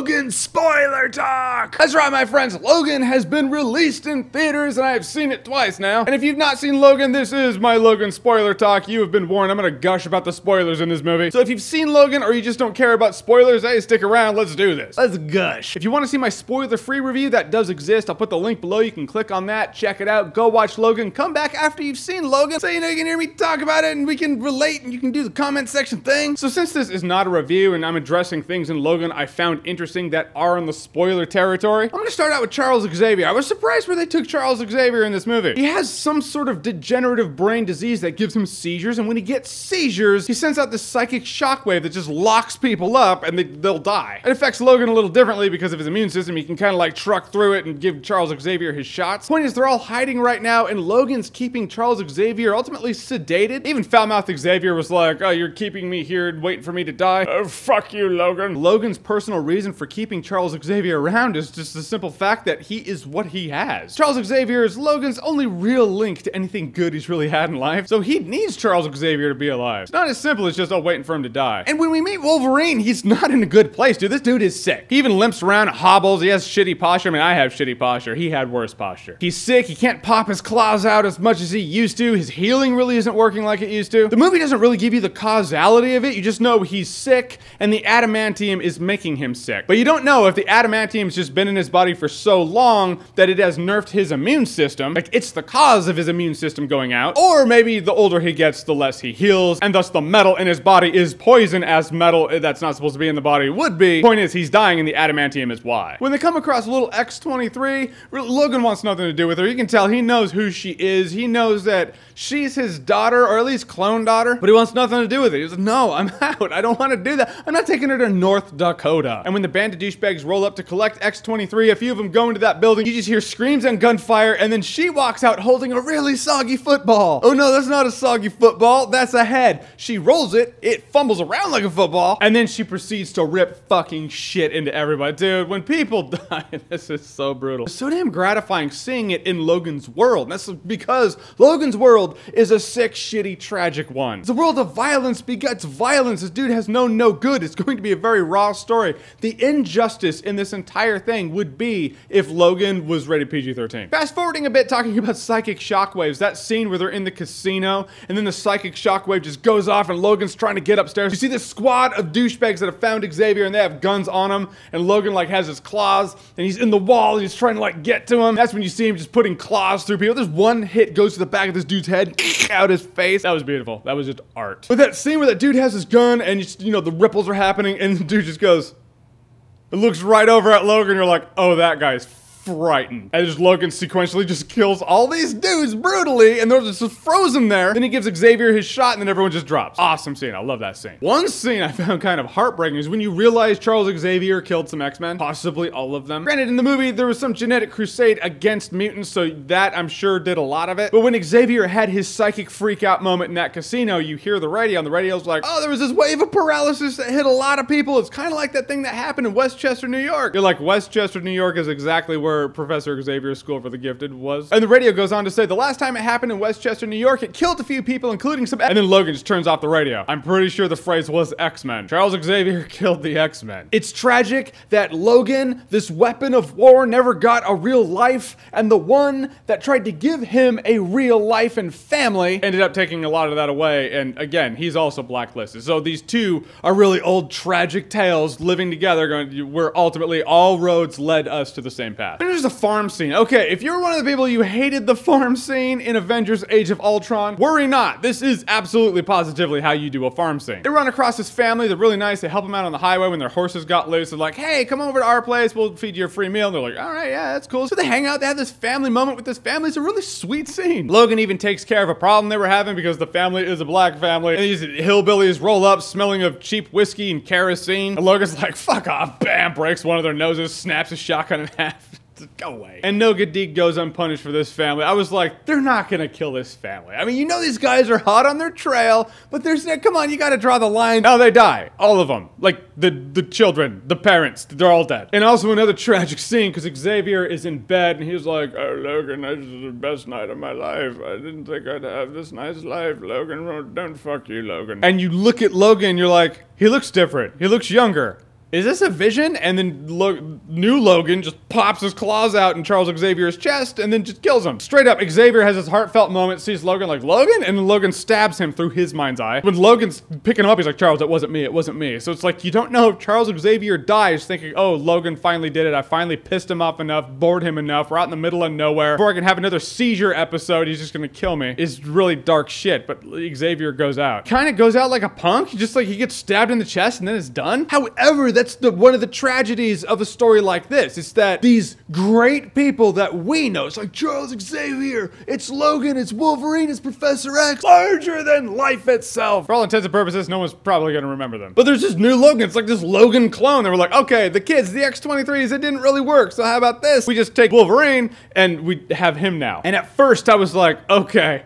Logan spoiler talk! That's right, my friends, Logan has been released in theaters and I have seen it twice now. And if you've not seen Logan, this is my Logan spoiler talk. You have been warned, I'm gonna gush about the spoilers in this movie. So if you've seen Logan or you just don't care about spoilers, hey, stick around, let's do this. Let's gush. If you wanna see my spoiler-free review, that does exist. I'll put the link below, you can click on that, check it out, go watch Logan, come back after you've seen Logan, so you know you can hear me talk about it and we can relate and you can do the comment section thing. So since this is not a review and I'm addressing things in Logan I found interesting that are in the spoiler territory, I'm gonna start out with Charles Xavier. I was surprised where they took Charles Xavier in this movie. He has some sort of degenerative brain disease that gives him seizures, and when he gets seizures, he sends out this psychic shockwave that just locks people up and they'll die. It affects Logan a little differently because of his immune system. He can kind of like truck through it and give Charles Xavier his shots. Point is, they're all hiding right now, and Logan's keeping Charles Xavier ultimately sedated. Even foul-mouthed Xavier was like, oh, you're keeping me here and waiting for me to die? Oh, fuck you, Logan. Logan's personal reason for keeping Charles Xavier around is just the simple fact that he is what he has. Charles Xavier is Logan's only real link to anything good he's really had in life, so he needs Charles Xavier to be alive. It's not as simple as just, oh, waiting for him to die. And when we meet Wolverine, he's not in a good place, dude. This dude is sick. He even limps around, hobbles, he has shitty posture. I mean, I have shitty posture. He had worse posture. He's sick, he can't pop his claws out as much as he used to. His healing really isn't working like it used to. The movie doesn't really give you the causality of it. You just know he's sick and the adamantium is making him sick. But you don't know if the adamantium's just been in his body for so long that it has nerfed his immune system, like it's the cause of his immune system going out, or maybe the older he gets, the less he heals, and thus the metal in his body is poison as metal that's not supposed to be in the body would be. Point is, he's dying and the adamantium is why. When they come across little X-23, Logan wants nothing to do with her. You can tell he knows who she is. He knows that she's his daughter, or at least clone daughter, but he wants nothing to do with it. He's like, no, I'm out. I don't want to do that. I'm not taking her to North Dakota. And when the band of douchebags roll up to collect X-23, a few of them go into that building, you just hear screams and gunfire, and then she walks out holding a really soggy football. Oh no, that's not a soggy football, that's a head. She rolls it, it fumbles around like a football, and then she proceeds to rip fucking shit into everybody. Dude, when people die, this is so brutal. It's so damn gratifying seeing it in Logan's world. And that's because Logan's world is a sick, shitty, tragic one. It's a world of violence begets violence. This dude has known no good. It's going to be a very raw story. The injustice in this entire thing would be if Logan was rated PG-13. Fast forwarding a bit, talking about psychic shockwaves, that scene where they're in the casino and then the psychic shockwave just goes off and Logan's trying to get upstairs. You see this squad of douchebags that have found Xavier and they have guns on him, and Logan like has his claws and he's in the wall and he's trying to like get to him. That's when you see him just putting claws through people. There's one hit goes to the back of this dude's head, out his face. That was beautiful. That was just art. But that scene where that dude has his gun and you know the ripples are happening and the dude just goes, it looks right over at Logan, you're like, oh, that guy's frightened. And just Logan sequentially just kills all these dudes brutally, and they're just frozen there. Then he gives Xavier his shot, and then everyone just drops. Awesome scene. I love that scene. One scene I found kind of heartbreaking is when you realize Charles Xavier killed some X-Men, possibly all of them. Granted, in the movie, there was some genetic crusade against mutants, so that, I'm sure, did a lot of it. But when Xavier had his psychic freak out moment in that casino, you hear the radio, and the radio's like, oh, there was this wave of paralysis that hit a lot of people. It's kind of like that thing that happened in Westchester, New York. You're like, Westchester, New York is exactly where Professor Xavier's School for the Gifted was. And the radio goes on to say the last time it happened in Westchester, New York, it killed a few people, including some. And then Logan just turns off the radio. I'm pretty sure the phrase was X-Men. Charles Xavier killed the X-Men. It's tragic that Logan, this weapon of war, never got a real life, and the one that tried to give him a real life and family ended up taking a lot of that away. And again, he's also blacklisted. So these two are really old tragic tales living together, where ultimately all roads led us to the same path. And there's a farm scene. Okay, if you're one of the people you hated the farm scene in Avengers Age of Ultron, worry not. This is absolutely positively how you do a farm scene. They run across this family, they're really nice, they help them out on the highway when their horses got loose. They're like, hey, come over to our place, we'll feed you a free meal. And they're like, all right, yeah, that's cool. So they hang out, they have this family moment with this family. It's a really sweet scene. Logan even takes care of a problem they were having because the family is a black family. And these hillbillies roll up smelling of cheap whiskey and kerosene. And Logan's like, fuck off, bam, breaks one of their noses, snaps his shotgun in half. Go away. And no good deed goes unpunished for this family. I was like, they're not gonna kill this family. I mean, you know these guys are hot on their trail, but there's, come on, you gotta draw the line. Oh, they die. All of them. Like, the children, the parents, they're all dead. And also another tragic scene, because Xavier is in bed, and he's like, oh, Logan, this is the best night of my life. I didn't think I'd have this nice life, Logan. Don't fuck you, Logan. And you look at Logan, you're like, he looks different. He looks younger. is this a vision? And then new Logan just pops his claws out in Charles Xavier's chest and then just kills him. Straight up, Xavier has this heartfelt moment, sees Logan like, Logan? And then Logan stabs him through his mind's eye. When Logan's picking him up, he's like, Charles, it wasn't me, it wasn't me. So it's like, you don't know if Charles Xavier dies thinking, oh, Logan finally did it. I finally pissed him off enough, bored him enough. We're out in the middle of nowhere. Before I can have another seizure episode, he's just gonna kill me. It's really dark shit, but Xavier goes out. Kind of goes out like a punk, just like he gets stabbed in the chest and then it's done. However, that's one of the tragedies of a story like this. It's that these great people that we know, it's like Charles Xavier, it's Logan, it's Wolverine, it's Professor X, larger than life itself. For all intents and purposes, no one's probably gonna remember them. But there's this new Logan, it's like this Logan clone. They were like, okay, the kids, the X-23s, it didn't really work, so how about this? We just take Wolverine and we have him now. And at first I was like, okay,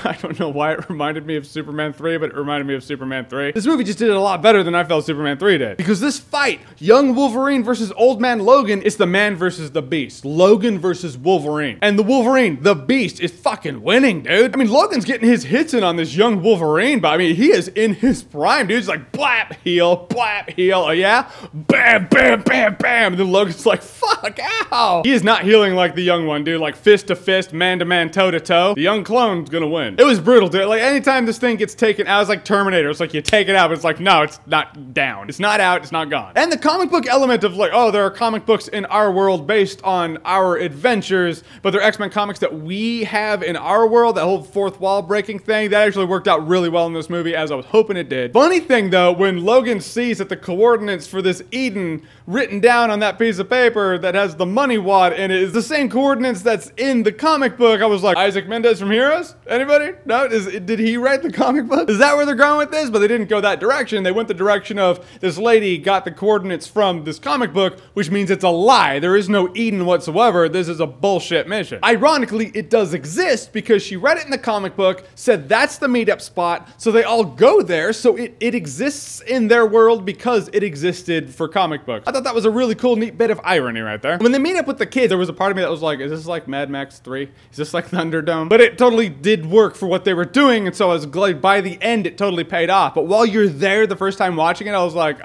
I don't know why it reminded me of Superman 3, but it reminded me of Superman 3. This movie just did it a lot better than I felt Superman 3 did. Because this fight, young Wolverine versus old man Logan, it's the man versus the beast. Logan versus Wolverine. And the Wolverine, the beast, is fucking winning, dude. I mean, Logan's getting his hits in on this young Wolverine, but I mean, he is in his prime, dude. He's like, blap, heal, oh yeah? Bam, bam, bam, bam. And then Logan's like, fuck, ow. He is not healing like the young one, dude. Like fist to fist, man to man, toe to toe. The young clone's gonna win. It was brutal, dude. Like anytime this thing gets taken out, it's like Terminator. It's like you take it out, but it's like, no, it's not down. It's not out, it's not gone. And the comic book element of like, oh, there are comic books in our world based on our adventures, but they're X-Men comics that we have in our world, that whole fourth wall breaking thing, that actually worked out really well in this movie, as I was hoping it did. Funny thing though, when Logan sees that the coordinates for this Eden written down on that piece of paper that has the money wad in it is the same coordinates that's in the comic book, I was like, Isaac Mendez from Heroes? Anybody? No? Did he write the comic book? Is that where they're going with this? But they didn't go that direction. They went the direction of this lady got the coordinates from this comic book, which means it's a lie. There is no Eden whatsoever. This is a bullshit mission. Ironically, it does exist because she read it in the comic book, said that's the meetup spot, so they all go there, so it exists in their world because it existed for comic books. I thought that was a really cool, neat bit of irony right there. When they meet up with the kids, there was a part of me that was like, is this like Mad Max 3? Is this like Thunderdome? But it totally did work for what they were doing, and so I was glad by the end it totally paid off. But while you're there the first time watching it, I was like,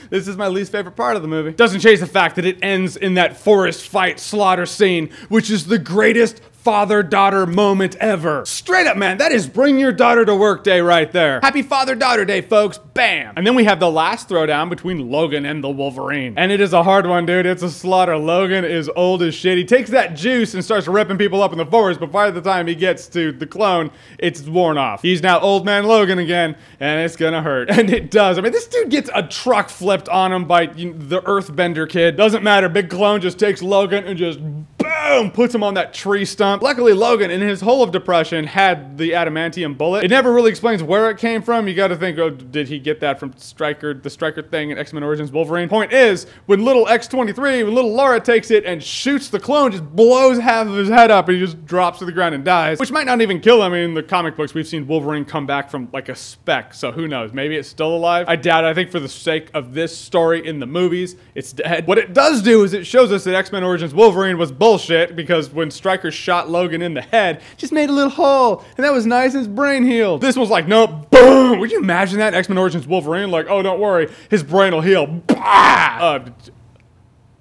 this is my least favorite part of the movie. Doesn't change the fact that it ends in that forest fight slaughter scene, which is the greatest father-daughter moment ever. Straight up, man, that is bring your daughter to work day right there. Happy Father-Daughter Day, folks. Bam. And then we have the last throwdown between Logan and the Wolverine. And it is a hard one, dude. It's a slaughter. Logan is old as shit. He takes that juice and starts ripping people up in the forest, but by the time he gets to the clone, it's worn off. He's now old man Logan again, and it's gonna hurt. And it does. I mean, this dude gets a truck flipped on him by the Earthbender kid. Doesn't matter. Big Clone just takes Logan and just boom, puts him on that tree stump. Luckily, Logan, in his hole of depression, had the adamantium bullet. It never really explains where it came from. You gotta think, oh, did he get that from Stryker, the Stryker thing in X-Men Origins Wolverine? Point is, when little X-23, when little Laura takes it and shoots the clone, just blows half of his head up and he just drops to the ground and dies. Which might not even kill him. I mean, in the comic books, we've seen Wolverine come back from like a speck, so who knows? Maybe it's still alive? I doubt it. I think for the sake of this story in the movies, it's dead. What it does do is it shows us that X-Men Origins Wolverine was bullshit, because when Stryker shot Logan in the head, just made a little hole, and that was nice, and his brain healed. This was like, nope, boom! Would you imagine that? X-Men Origins Wolverine, like, oh, don't worry, his brain will heal. Bah!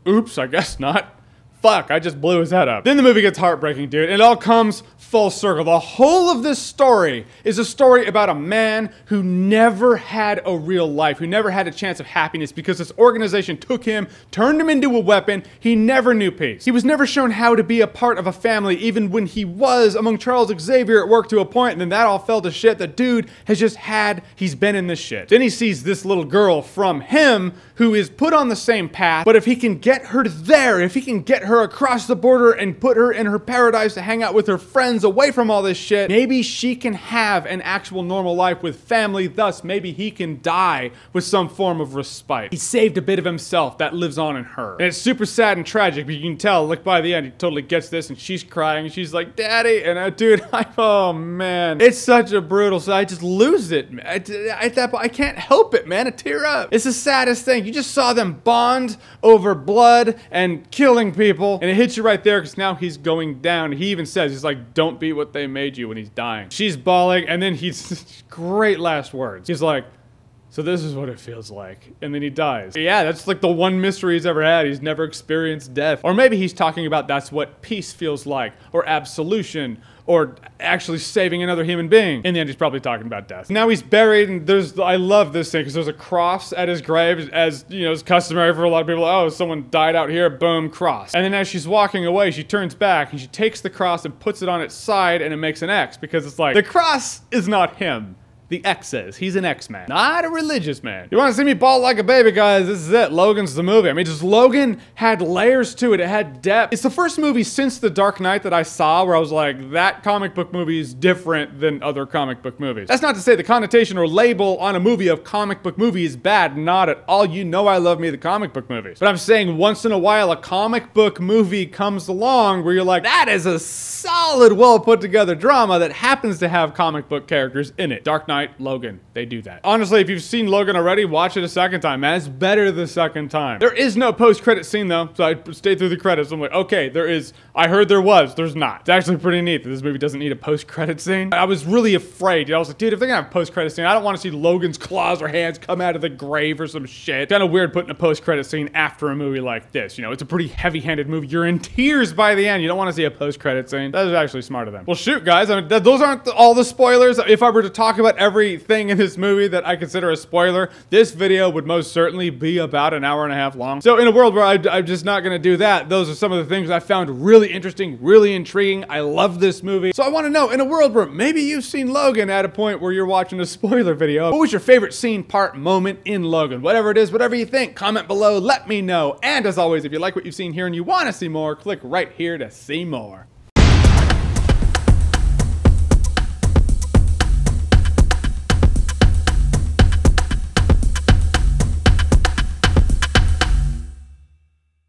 Oops, I guess not. Fuck, I just blew his head up. Then the movie gets heartbreaking, dude. It all comes full circle. The whole of this story is a story about a man who never had a real life, who never had a chance of happiness because this organization took him, turned him into a weapon. He never knew peace. He was never shown how to be a part of a family, even when he was among Charles Xavier at work to a point, and then that all fell to shit. The dude has just he's been in this shit. Then he sees this little girl from him who is put on the same path, but if he can get her there, if he can get her across the border and put her in her paradise to hang out with her friends away from all this shit, maybe she can have an actual normal life with family, thus maybe he can die with some form of respite. He saved a bit of himself that lives on in her. And it's super sad and tragic, but you can tell, like by the end, he totally gets this and she's crying and she's like, Daddy, and dude, oh man. It's such a brutal, so I just lose it. At that point, I can't help it, man, I tear up. It's the saddest thing. You just saw them bond over blood and killing people, and it hits you right there because now he's going down. He even says, he's like, don't be what they made you when he's dying. She's bawling, and then he's, great last words. He's like, So this is what it feels like. And then he dies. Yeah, that's like the one mystery he's ever had. He's never experienced death. Or maybe he's talking about that's what peace feels like, or absolution, or actually saving another human being. In the end, he's probably talking about death. Now he's buried, and I love this thing, because there's a cross at his grave, as, you know, is customary for a lot of people. Oh, someone died out here, boom, cross. And then as she's walking away, she turns back, and she takes the cross and puts it on its side, and it makes an X, because it's like, the cross is not him. The X is. He's an X-Man, not a religious man. You want to see me bald like a baby, guys? This is it. Logan's the movie. I mean, just Logan had layers to it. It had depth. It's the first movie since The Dark Knight that I saw where I was like, that comic book movie is different than other comic book movies. That's not to say the connotation or label on a movie of comic book movie is bad. Not at all. You know I love me the comic book movies. But I'm saying once in a while a comic book movie comes along where you're like, that is a solid, well put together drama that happens to have comic book characters in it. Dark Knight, Logan, they do that. Honestly, if you've seen Logan already, watch it a second time, man. It's better the second time. There is no post-credit scene though, so I stayed through the credits. I'm like, okay, there is. I heard there was. There's not. It's actually pretty neat that this movie doesn't need a post-credit scene. I was really afraid. I was like, dude, if they're gonna have a post-credit scene, I don't want to see Logan's claws or hands come out of the grave or some shit. Kind of weird putting a post-credit scene after a movie like this. You know, it's a pretty heavy-handed movie. You're in tears by the end. You don't want to see a post-credit scene. That is actually smart of them. Well, shoot, guys. I mean, those aren't all the spoilers. If I were to talk about everything in this movie that I consider a spoiler, this video would most certainly be about an hour and a half long. So in a world where I'm just not gonna do that, those are some of the things I found really interesting, really intriguing. I love this movie. So I want to know, in a world where maybe you've seen Logan at a point where you're watching a spoiler video, what was your favorite scene, part, moment in Logan? Whatever it is, whatever you think, comment below, let me know. And as always, if you like what you've seen here and you want to see more, click right here to see more.